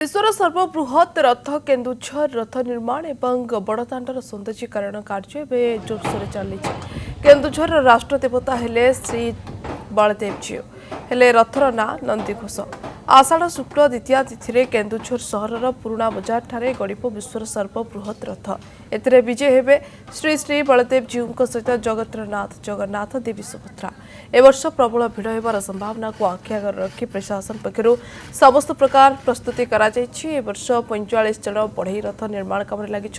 विश्वर सर्वबृहत रथ केन्दुझर रथ निर्माण एवं बड़दाण्डर सौंदर्यीकरण कार्य एवं जोरसोर चली केन्दुझर राष्ट्रदेवता हेले श्री बलदेवजी हेले रथर ना नंदीघोष आषाढ़ शुक्ल द्वितीय तिथि केन्दुझर सहरर पुराणा बजार ठारे गड़िप विश्वर सर्वबृहत रथ एथिरे विजय हेबे श्री श्री बलदेवजी सहित जगत्रनाथ जगन्नाथ देवी सुभद्रा ए वर्ष प्रबल भिड़ होबार संभावना को आखि आगे रखी प्रशासन पक्षर समस्त प्रकार प्रस्तुति करा ए वर्ष 45 जन बढ़ई रथ निर्माण काम लगी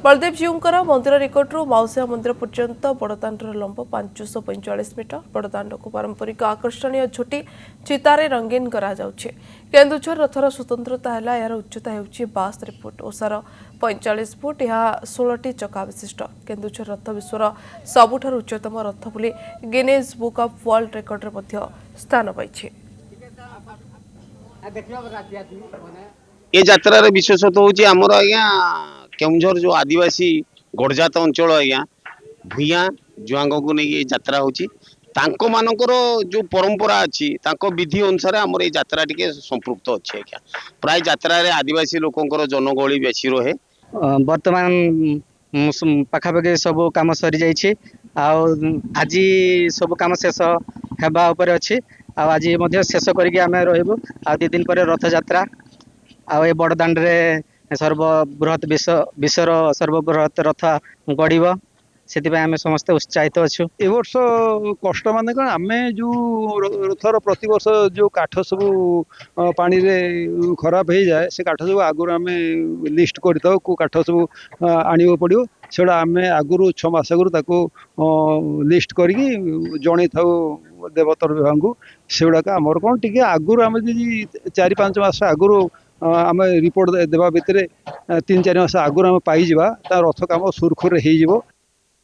बलदेवजी मंदिर निकटू मौसिया मंदिर पर्यंत बड़दाण्डर लंब 545 मीटर बड़दाण्ड को पारंपरिक आकर्षणीय झोटी चितारे रंगीन करा केन्दुझर रथर स्वतंत्रता है यार उच्चता हो 72 फुट ओसार 45 फुट यह 16टी चका विशिष्ट केन्दुझर रथ विश्वर सबुठार उच्चतम रथ बोली Guinness book of world record रे स्थान पाई। ये यात्रार विशेषत्व हूँ आमर आज्ञा केउझर जो आदिवासी गड़जात अंचल आज्ञा भूया जुआंग को नहीं यात्रा होची तांको मानकर जो परंपरा अच्छी विधि अनुसार आमर ये यात्रा टी संपृक्त अच्छे आज्ञा प्राय यात्रा आदिवासी लोकंर जनगहली बेसी रहे। बर्तमान पाखापाखि सब काम सरी जाइए आज सब काम शेष होगा अच्छी आज शेष करके आम रही आ 2 दिन पर रथ यात्रा आ बड़दाण्ड सर्वबृहत विश्वर सर्वबृहत रथ गढ़ से आम समस्ते उत्साहित अच्छु। ए वर्ष कष्ट मान कौन आम जो रथर प्रति वर्ष जो काठ सब पानी रे खराब हो जाए से काठ सब आगुरी आम लिस्ट कर काठ सब आने पड़ो से आम आगुरी 6 मास आगु लिस्ट करके जन था देवतर विभाग को से गुड़ाक आमर कौन टी आगुरी आम 4-5 मास आगुरी आम रिपोर्ट देवा भितर 3-4 मास आगुरी आम पाइबा रथ काम सुरखुर हो।